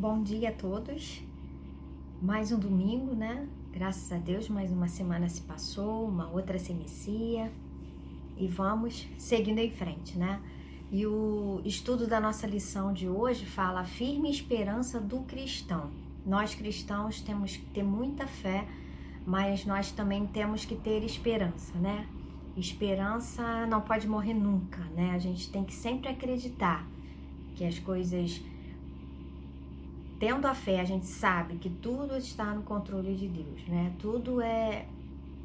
Bom dia a todos. Mais um domingo, né? Graças a Deus, mais uma semana se passou, uma outra se inicia e vamos seguindo em frente, né? E o estudo da nossa lição de hoje fala a firme esperança do cristão. Nós cristãos temos que ter muita fé, mas nós também temos que ter esperança, né? Esperança não pode morrer nunca, né? A gente tem que sempre acreditar que as coisas... Tendo a fé, a gente sabe que tudo está no controle de Deus, né? Tudo é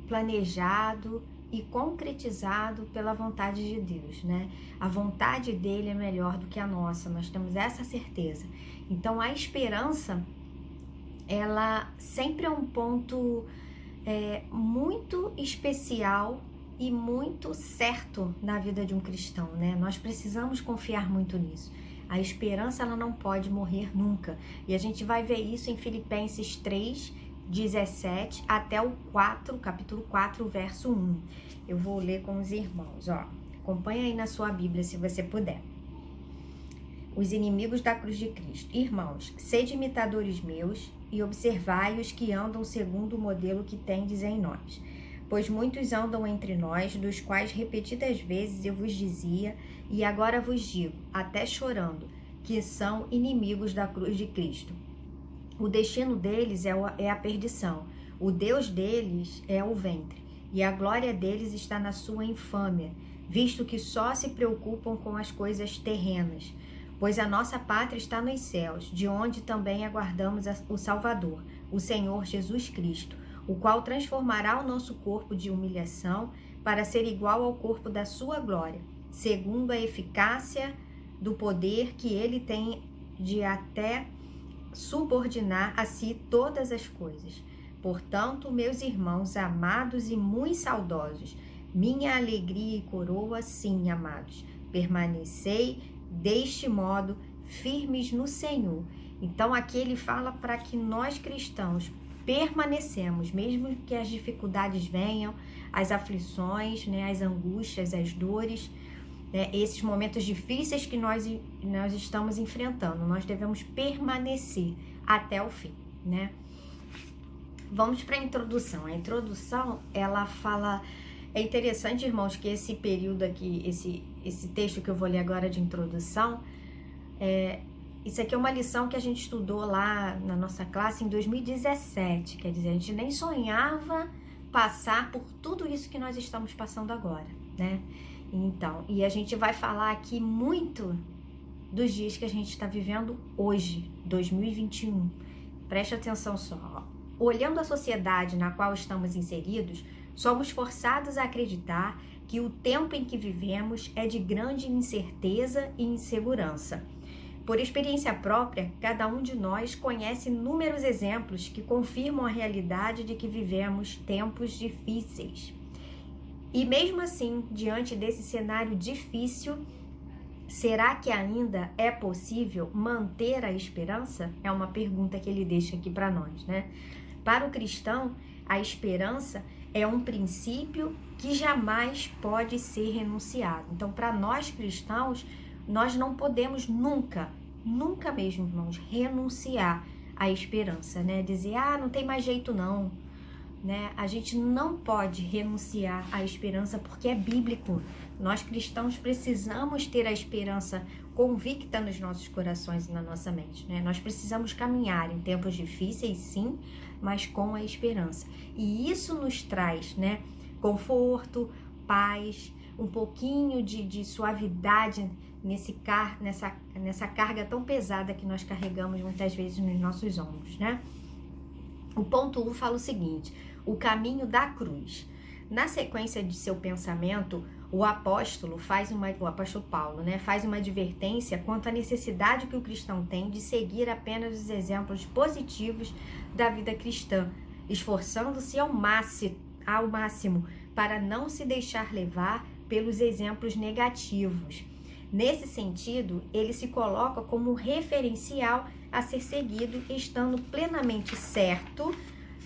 planejado e concretizado pela vontade de Deus, né? A vontade dele é melhor do que a nossa, nós temos essa certeza. Então, a esperança, ela sempre é um ponto muito especial e muito certo na vida de um cristão, né? Nós precisamos confiar muito nisso. A esperança, ela não pode morrer nunca. E a gente vai ver isso em Filipenses 3, 17 até o 4, capítulo 4, verso 1. Eu vou ler com os irmãos, ó. Acompanha aí na sua Bíblia, se você puder. Os inimigos da cruz de Cristo. Irmãos, sede imitadores meus e observai os que andam segundo o modelo que tendes em nós. Pois muitos andam entre nós, dos quais repetidas vezes eu vos dizia, e agora vos digo, até chorando, que são inimigos da cruz de Cristo. O destino deles é a perdição, o Deus deles é o ventre, e a glória deles está na sua infâmia, visto que só se preocupam com as coisas terrenas. Pois a nossa pátria está nos céus, de onde também aguardamos o Salvador, o Senhor Jesus Cristo, o qual transformará o nosso corpo de humilhação para ser igual ao corpo da sua glória, segundo a eficácia do poder que ele tem de até subordinar a si todas as coisas. Portanto, meus irmãos amados e muito saudosos, minha alegria e coroa, sim, amados, permanecei deste modo firmes no Senhor. Então, aqui ele fala para que nós cristãos permanecemos, mesmo que as dificuldades venham, as aflições, né, as angústias, as dores, né, esses momentos difíceis que nós estamos enfrentando, nós devemos permanecer até o fim, né? Vamos para a introdução. A introdução, ela fala... É interessante, irmãos, que esse período aqui, esse texto que eu vou ler agora de introdução, isso aqui é uma lição que a gente estudou lá na nossa classe em 2017, quer dizer, a gente nem sonhava passar por tudo isso que nós estamos passando agora, né? Então, e a gente vai falar aqui muito dos dias que a gente está vivendo hoje, 2021. Preste atenção só, ó. Olhando a sociedade na qual estamos inseridos, somos forçados a acreditar que o tempo em que vivemos é de grande incerteza e insegurança. Por experiência própria, cada um de nós conhece inúmeros exemplos que confirmam a realidade de que vivemos tempos difíceis. E mesmo assim, diante desse cenário difícil, será que ainda é possível manter a esperança? É uma pergunta que ele deixa aqui para nós, né? Para o cristão, a esperança é um princípio que jamais pode ser renunciado. Então, para nós cristãos, nós não podemos nunca mesmo, irmãos, renunciar à esperança, né? Dizer, não tem mais jeito não, né? A gente não pode renunciar à esperança porque é bíblico. Nós cristãos precisamos ter a esperança convicta nos nossos corações e na nossa mente, né? Nós precisamos caminhar em tempos difíceis, sim, mas com a esperança. E isso nos traz, né, conforto, paz, um pouquinho de suavidade nessa carga tão pesada que nós carregamos muitas vezes nos nossos ombros, né? O ponto 1 fala o seguinte: o caminho da cruz. Na sequência de seu pensamento, o apóstolo Paulo, né, faz uma advertência quanto à necessidade que o cristão tem de seguir apenas os exemplos positivos da vida cristã, esforçando-se ao máximo para não se deixar levar pelos exemplos negativos. Nesse sentido, ele se coloca como referencial a ser seguido, estando plenamente certo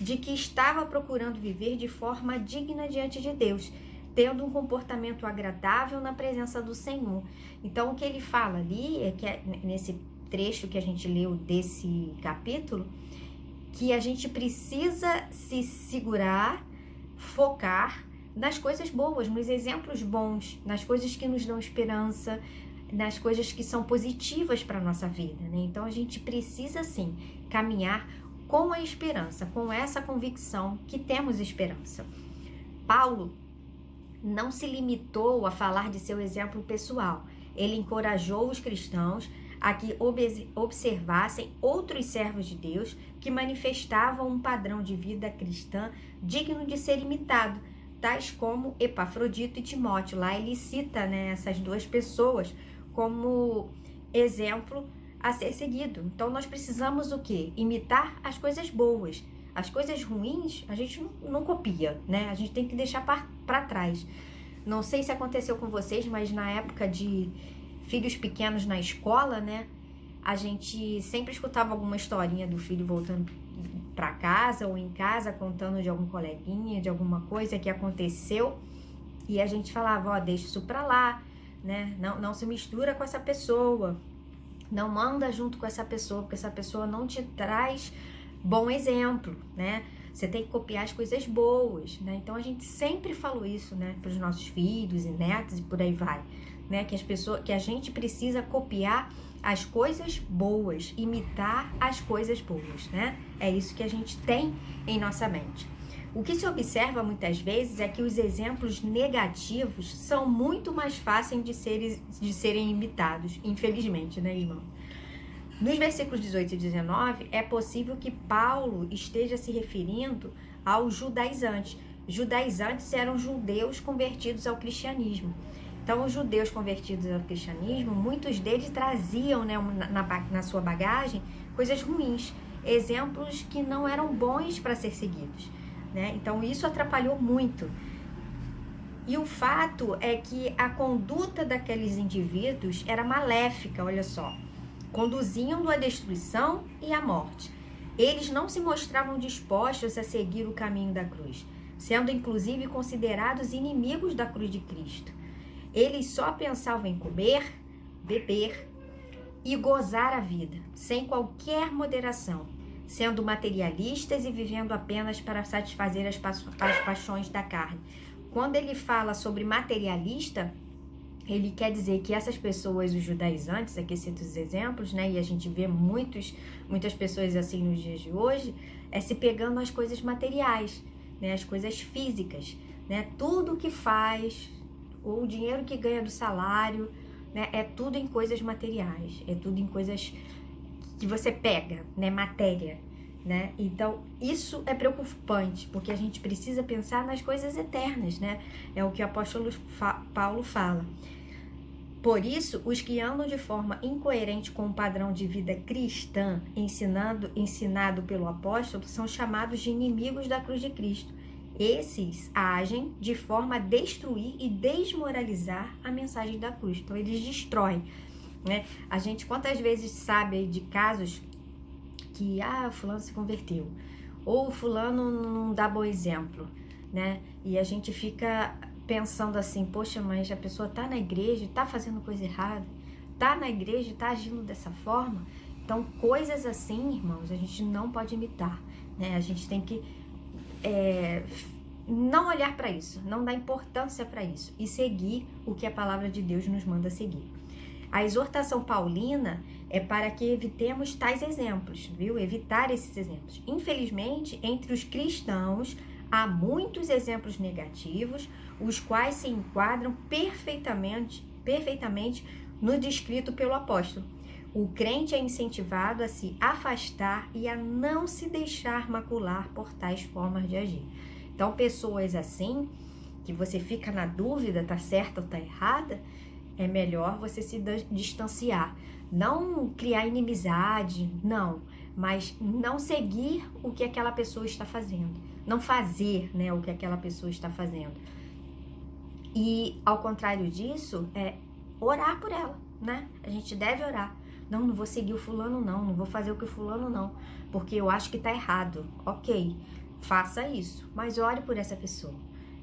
de que estava procurando viver de forma digna diante de Deus, tendo um comportamento agradável na presença do Senhor. Então, o que ele fala ali é que nesse trecho que a gente leu desse capítulo, que a gente precisa se segurar, focar nas coisas boas, nos exemplos bons, nas coisas que nos dão esperança, nas coisas que são positivas para a nossa vida, né? Então a gente precisa sim caminhar com a esperança, com essa convicção que temos esperança. Paulo não se limitou a falar de seu exemplo pessoal. Ele encorajou os cristãos a que observassem outros servos de Deus que manifestavam um padrão de vida cristã digno de ser imitado, tais como Epafrodito e Timóteo. Lá ele cita, né, essas duas pessoas como exemplo a ser seguido. Então nós precisamos o quê? Imitar as coisas boas. As coisas ruins a gente não copia, né? A gente tem que deixar para trás. Não sei se aconteceu com vocês, mas na época de filhos pequenos na escola, né? A gente sempre escutava alguma historinha do filho voltando para casa ou em casa, contando de algum coleguinha, de alguma coisa que aconteceu. E a gente falava, ó, deixa isso para lá, né? Não se mistura com essa pessoa. Não anda junto com essa pessoa, porque essa pessoa não te traz bom exemplo, né? Você tem que copiar as coisas boas, né? Então a gente sempre falou isso, né, para os nossos filhos e netos e por aí vai, né? Que a gente precisa copiar as coisas boas, imitar as coisas boas, né? É isso que a gente tem em nossa mente. O que se observa muitas vezes é que os exemplos negativos são muito mais fáceis de serem imitados, infelizmente, né, irmão? Nos versículos 18 e 19, é possível que Paulo esteja se referindo aos judaizantes. Judaizantes eram judeus convertidos ao cristianismo. Então, os judeus convertidos ao cristianismo, muitos deles traziam, né, na sua bagagem coisas ruins, exemplos que não eram bons para ser seguidos, né? Então, isso atrapalhou muito. E o fato é que a conduta daqueles indivíduos era maléfica, olha só. Conduzindo à destruição e à morte. Eles não se mostravam dispostos a seguir o caminho da cruz, sendo inclusive considerados inimigos da cruz de Cristo. Eles só pensavam em comer, beber e gozar a vida, sem qualquer moderação, sendo materialistas e vivendo apenas para satisfazer as paixões da carne. Quando ele fala sobre materialista, ele quer dizer que essas pessoas, os judaizantes, aqui cito os exemplos, né? E a gente vê muitas pessoas assim nos dias de hoje, se pegando as coisas materiais, né? As coisas físicas, né? Tudo que faz, ou o dinheiro que ganha do salário, né? É tudo em coisas materiais, é tudo em coisas que você pega, né? Matéria, né? Então, isso é preocupante, porque a gente precisa pensar nas coisas eternas, né? É o que o apóstolo Paulo fala. Por isso, os que andam de forma incoerente com o padrão de vida cristã ensinado pelo apóstolo são chamados de inimigos da cruz de Cristo. Esses agem de forma a destruir e desmoralizar a mensagem da cruz. Então, eles destroem, né? A gente quantas vezes sabe de casos que, o fulano se converteu, ou o fulano não dá bom exemplo, né? E a gente fica pensando assim, poxa, mas a pessoa tá na igreja, tá fazendo coisa errada, tá na igreja, tá agindo dessa forma. Então, coisas assim, irmãos, a gente não pode imitar, né? A gente tem que não olhar para isso, não dar importância para isso e seguir o que a palavra de Deus nos manda seguir. A exortação paulina é para que evitemos tais exemplos, viu? Evitar esses exemplos. Infelizmente, entre os cristãos, há muitos exemplos negativos, os quais se enquadram perfeitamente no descrito pelo apóstolo. O crente é incentivado a se afastar e a não se deixar macular por tais formas de agir. Então, pessoas assim, que você fica na dúvida, tá certa ou tá errada, é melhor você se distanciar. Não criar inimizade, não, mas não seguir o que aquela pessoa está fazendo. Não fazer, né, o que aquela pessoa está fazendo. E, ao contrário disso, orar por ela, né? A gente deve orar. Não vou seguir o fulano, não vou fazer o que o fulano, não, porque eu acho que tá errado. Ok, faça isso, mas ore por essa pessoa.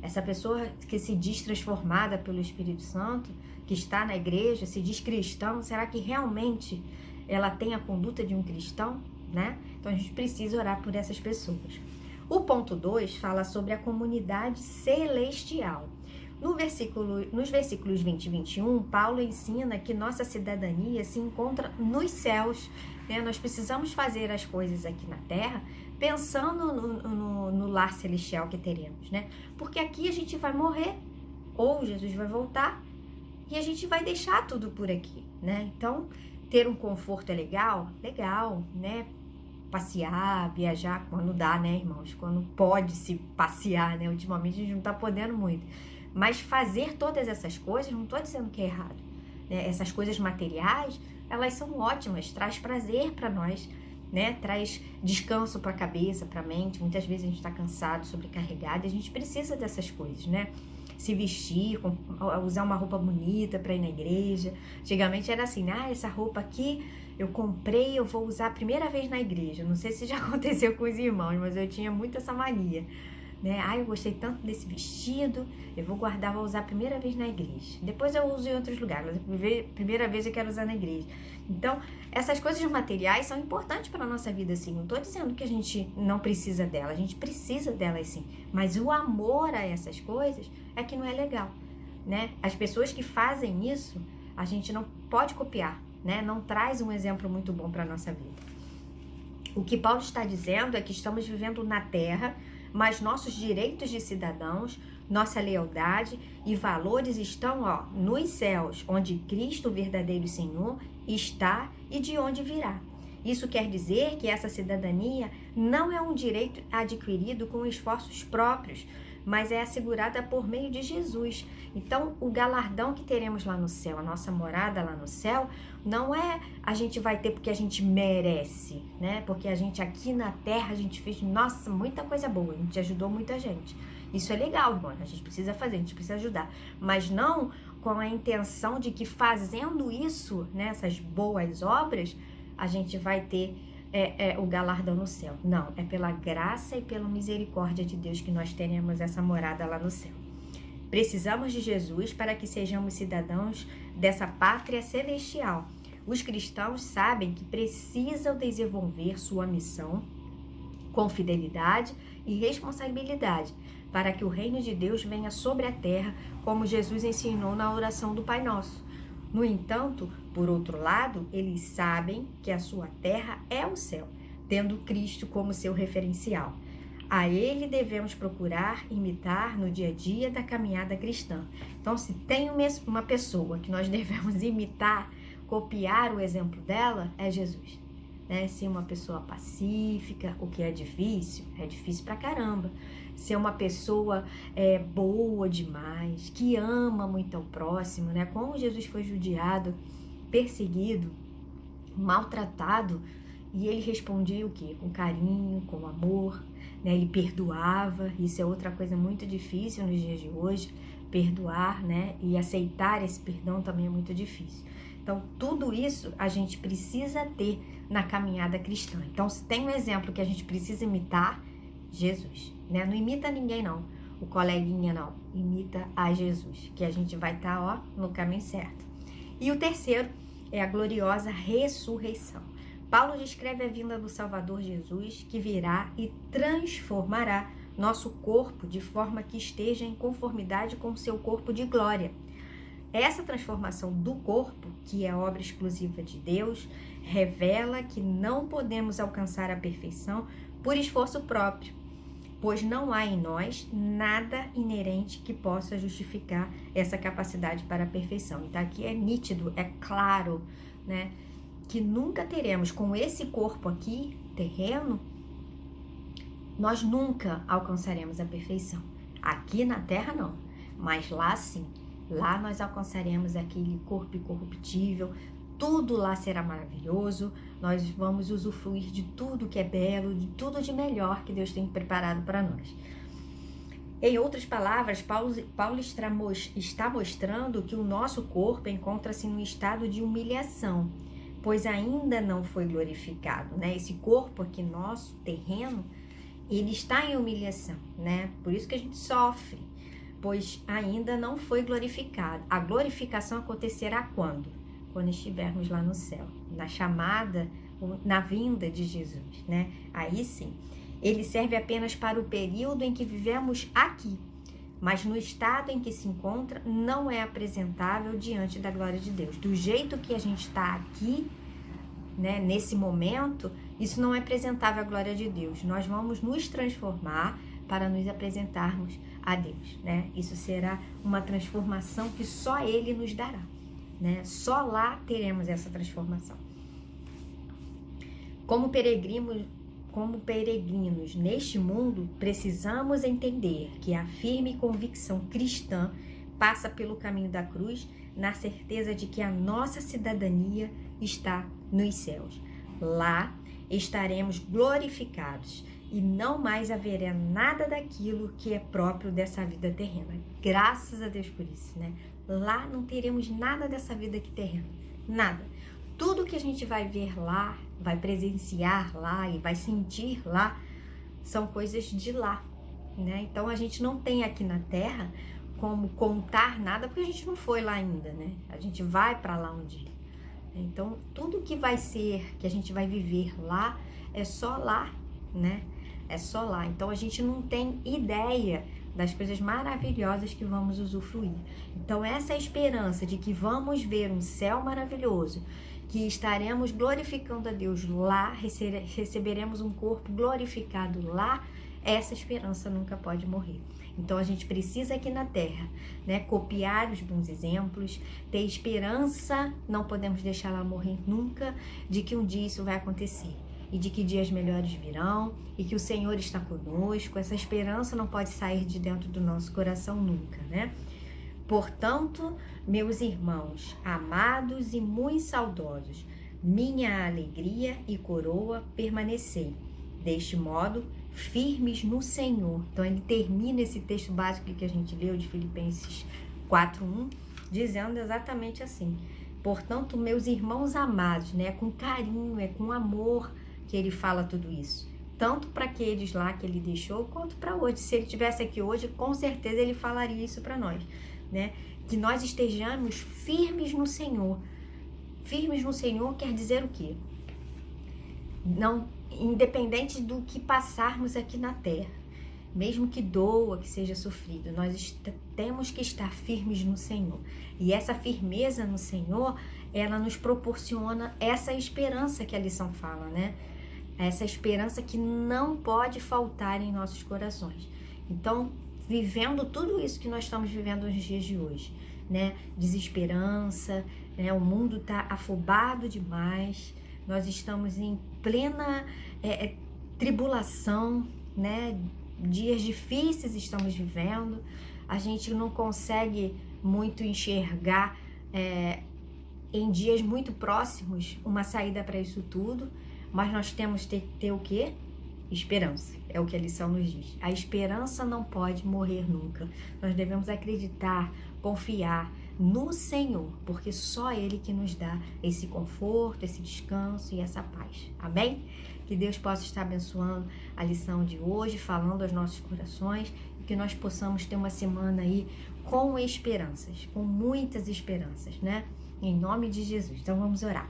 Essa pessoa que se diz transformada pelo Espírito Santo, que está na igreja, se diz cristão, será que realmente ela tem a conduta de um cristão, né? Então a gente precisa orar por essas pessoas. O ponto 2 fala sobre a comunidade celestial. Nos versículos 20 e 21, Paulo ensina que nossa cidadania se encontra nos céus, né? Nós precisamos fazer as coisas aqui na terra pensando no lar celestial que teremos, né? Porque aqui a gente vai morrer, ou Jesus vai voltar, e a gente vai deixar tudo por aqui, né? Então, ter um conforto é legal? Legal, né? Passear, viajar, quando dá, né, irmãos? Quando pode se passear, né? Ultimamente a gente não tá podendo muito. Mas fazer todas essas coisas, não tô dizendo que é errado, né? Essas coisas materiais, elas são ótimas, traz prazer para nós, né? Traz descanso para a cabeça, para a mente. Muitas vezes a gente está cansado, sobrecarregado, e a gente precisa dessas coisas, né? Se vestir, usar uma roupa bonita para ir na igreja. Antigamente era assim, essa roupa aqui eu comprei, eu vou usar a primeira vez na igreja. Não sei se já aconteceu com os irmãos, mas eu tinha muito essa mania, né? Eu gostei tanto desse vestido, eu vou guardar, vou usar a primeira vez na igreja. Depois eu uso em outros lugares, mas a primeira vez eu quero usar na igreja. Então, essas coisas materiais são importantes para a nossa vida, sim. Não estou dizendo que a gente não precisa delas, a gente precisa delas, sim. Mas o amor a essas coisas é que não é legal, né? As pessoas que fazem isso, a gente não pode copiar, né? Não traz um exemplo muito bom para a nossa vida. O que Paulo está dizendo é que estamos vivendo na terra, mas nossos direitos de cidadãos, nossa lealdade e valores estão nos céus, onde Cristo, o verdadeiro Senhor, está e de onde virá. Isso quer dizer que essa cidadania não é um direito adquirido com esforços próprios, mas é assegurada por meio de Jesus. Então, o galardão que teremos lá no céu, a nossa morada lá no céu, não é a gente vai ter porque a gente merece, né? Porque a gente aqui na terra, a gente fez, nossa, muita coisa boa, a gente ajudou muita gente. Isso é legal, irmão, a gente precisa fazer, a gente precisa ajudar. Mas não com a intenção de que fazendo isso, né, essas boas obras, a gente vai ter o galardão no céu. Não, é pela graça e pela misericórdia de Deus que nós teremos essa morada lá no céu. Precisamos de Jesus para que sejamos cidadãos dessa pátria celestial. Os cristãos sabem que precisam desenvolver sua missão com fidelidade e responsabilidade para que o reino de Deus venha sobre a terra, como Jesus ensinou na oração do Pai Nosso. No entanto, por outro lado, eles sabem que a sua terra é o céu, tendo Cristo como seu referencial. A ele devemos procurar imitar no dia a dia da caminhada cristã. Então, se tem uma pessoa que nós devemos imitar, copiar o exemplo dela, é Jesus. Né? Ser uma pessoa pacífica, o que é difícil pra caramba. Ser uma pessoa boa demais, que ama muito ao próximo, né? Como Jesus foi judiado, perseguido, maltratado, e ele respondia o quê? Com carinho, com amor, né? Ele perdoava. Isso é outra coisa muito difícil nos dias de hoje, perdoar, né? E aceitar esse perdão também é muito difícil. Então, tudo isso a gente precisa ter na caminhada cristã. Então, se tem um exemplo que a gente precisa imitar, Jesus, né? Não imita ninguém, não. O coleguinha, não. Imita a Jesus, que a gente vai estar, no caminho certo. E o terceiro é a gloriosa ressurreição. Paulo descreve a vinda do Salvador Jesus, que virá e transformará nosso corpo de forma que esteja em conformidade com o seu corpo de glória. Essa transformação do corpo, que é obra exclusiva de Deus, revela que não podemos alcançar a perfeição por esforço próprio, pois não há em nós nada inerente que possa justificar essa capacidade para a perfeição. Então aqui é nítido, é claro, né, que nunca teremos com esse corpo aqui, terreno, nós nunca alcançaremos a perfeição. Aqui na terra não, mas lá sim. Lá nós alcançaremos aquele corpo incorruptível, tudo lá será maravilhoso, nós vamos usufruir de tudo que é belo, de tudo de melhor que Deus tem preparado para nós. Em outras palavras, Paulo está mostrando que o nosso corpo encontra-se num estado de humilhação, pois ainda não foi glorificado, né? Esse corpo aqui nosso, terreno, ele está em humilhação, né? Por isso que a gente sofre, pois ainda não foi glorificado. A glorificação acontecerá quando? Quando estivermos lá no céu. na chamada, na vinda de Jesus, né? Aí sim, ele serve apenas para o período em que vivemos aqui, mas no estado em que se encontra, não é apresentável diante da glória de Deus. Do jeito que a gente está aqui, né, nesse momento, isso não é apresentável à glória de Deus. Nós vamos nos transformar para nos apresentarmos a Deus, né? Isso será uma transformação que só Ele nos dará, né? Só lá teremos essa transformação. Como peregrinos neste mundo, precisamos entender que a firme convicção cristã passa pelo caminho da cruz, na certeza de que a nossa cidadania está nos céus. Lá estaremos glorificados e não mais haverá nada daquilo que é próprio dessa vida terrena. Graças a Deus por isso, né? Lá não teremos nada dessa vida aqui terrena, nada. Tudo que a gente vai ver lá, vai presenciar lá e vai sentir lá, são coisas de lá, né? Então a gente não tem aqui na Terra como contar nada, porque a gente não foi lá ainda, né? A gente vai para lá um dia. Então tudo que vai ser, que a gente vai viver lá, é só lá, né? É só lá. Então a gente não tem ideia das coisas maravilhosas que vamos usufruir. Então essa esperança de que vamos ver um céu maravilhoso, que estaremos glorificando a Deus lá, receberemos um corpo glorificado lá, essa esperança nunca pode morrer. Então a gente precisa aqui na Terra, né, copiar os bons exemplos, ter esperança, não podemos deixá-la morrer nunca, de que um dia isso vai acontecer. E de que dias melhores virão, e que o Senhor está conosco. Essa esperança não pode sair de dentro do nosso coração nunca, né? Portanto, meus irmãos, amados e muito saudosos, minha alegria e coroa, permanecei. Deste modo, firmes no Senhor. Então, ele termina esse texto básico que a gente leu de Filipenses 4:1, dizendo exatamente assim. Portanto, meus irmãos amados, né? É com carinho, é com amor que ele fala tudo isso. Tanto para aqueles lá que ele deixou, quanto para hoje. Se ele estivesse aqui hoje, com certeza ele falaria isso para nós, né? Que nós estejamos firmes no Senhor. Firmes no Senhor quer dizer o quê? Não, independente do que passarmos aqui na terra, mesmo que doa, que seja sofrido, nós temos que estar firmes no Senhor. E essa firmeza no Senhor, ela nos proporciona essa esperança que a lição fala, né? Essa esperança que não pode faltar em nossos corações. Então, vivendo tudo isso que nós estamos vivendo nos dias de hoje, né? Desesperança, né? O mundo está afobado demais, nós estamos em plena tribulação, né? Dias difíceis estamos vivendo, a gente não consegue muito enxergar em dias muito próximos uma saída para isso tudo, mas nós temos que ter o quê? Esperança, é o que a lição nos diz. A esperança não pode morrer nunca. Nós devemos acreditar, confiar no Senhor, porque só Ele que nos dá esse conforto, esse descanso e essa paz. Amém? Que Deus possa estar abençoando a lição de hoje, falando aos nossos corações, e que nós possamos ter uma semana aí com esperanças, com muitas esperanças, né? Em nome de Jesus. Então vamos orar.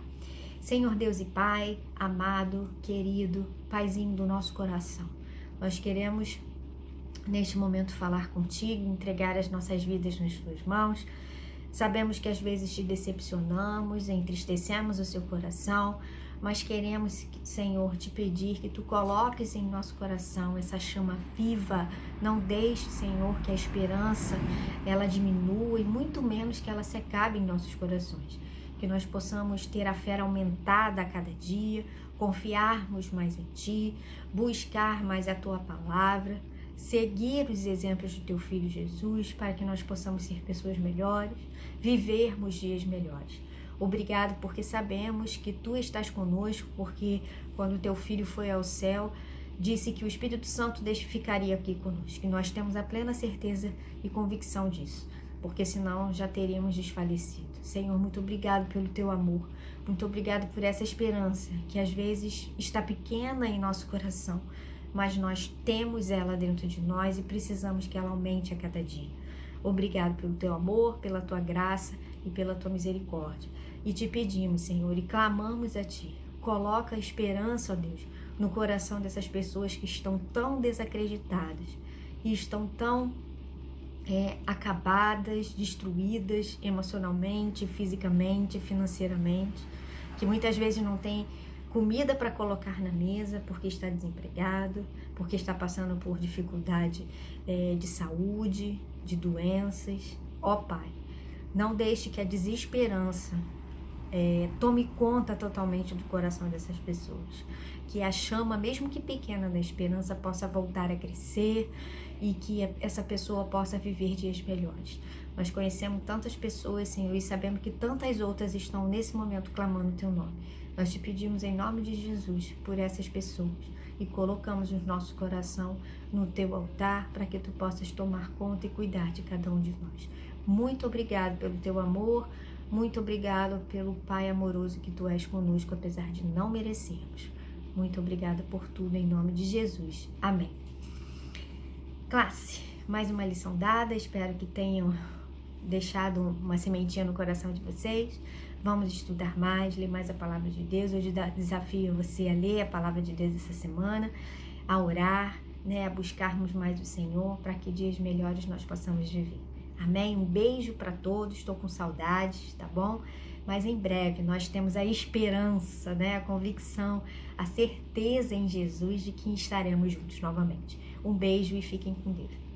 Senhor Deus e Pai, amado, querido, Paizinho do nosso coração, nós queremos neste momento falar contigo, entregar as nossas vidas nas tuas mãos. Sabemos que às vezes te decepcionamos, entristecemos o seu coração, mas queremos, Senhor, te pedir que tu coloques em nosso coração essa chama viva. Não deixe, Senhor, que a esperança ela diminua e muito menos que ela se acabe em nossos corações. Que nós possamos ter a fé aumentada a cada dia, confiarmos mais em Ti, buscar mais a Tua palavra, seguir os exemplos do Teu Filho Jesus, para que nós possamos ser pessoas melhores, vivermos dias melhores. Obrigado porque sabemos que Tu estás conosco, porque quando Teu Filho foi ao céu, disse que o Espírito Santo ficaria aqui conosco, que nós temos a plena certeza e convicção disso, porque senão já teríamos desfalecido. Senhor, muito obrigado pelo Teu amor, muito obrigado por essa esperança, que às vezes está pequena em nosso coração, mas nós temos ela dentro de nós e precisamos que ela aumente a cada dia. Obrigado pelo Teu amor, pela Tua graça e pela tua misericórdia. E te pedimos, Senhor, e clamamos a ti. Coloca a esperança, ó Deus, no coração dessas pessoas que estão tão desacreditadas e estão tão acabadas, destruídas emocionalmente, fisicamente, financeiramente, que muitas vezes não tem comida para colocar na mesa porque está desempregado, porque está passando por dificuldade de saúde, de doenças. Ó Pai, não deixe que a desesperança tome conta totalmente do coração dessas pessoas, que a chama, mesmo que pequena, da esperança possa voltar a crescer e que essa pessoa possa viver dias melhores. Nós conhecemos tantas pessoas, Senhor, e sabemos que tantas outras estão nesse momento clamando o teu nome. Nós te pedimos em nome de Jesus por essas pessoas e colocamos o nosso coração no teu altar para que tu possas tomar conta e cuidar de cada um de nós. Muito obrigado pelo teu amor, muito obrigado pelo Pai amoroso que tu és conosco, apesar de não merecermos. Muito obrigada por tudo, em nome de Jesus. Amém. Classe, mais uma lição dada, espero que tenham deixado uma sementinha no coração de vocês. Vamos estudar mais, ler mais a palavra de Deus. Hoje desafio você a ler a palavra de Deus essa semana, a orar, a buscarmos mais o Senhor, para que dias melhores nós possamos viver. Amém? Um beijo para todos, estou com saudades, tá bom? Mas em breve nós temos a esperança, a convicção, a certeza em Jesus de que estaremos juntos novamente. Um beijo e fiquem com Deus.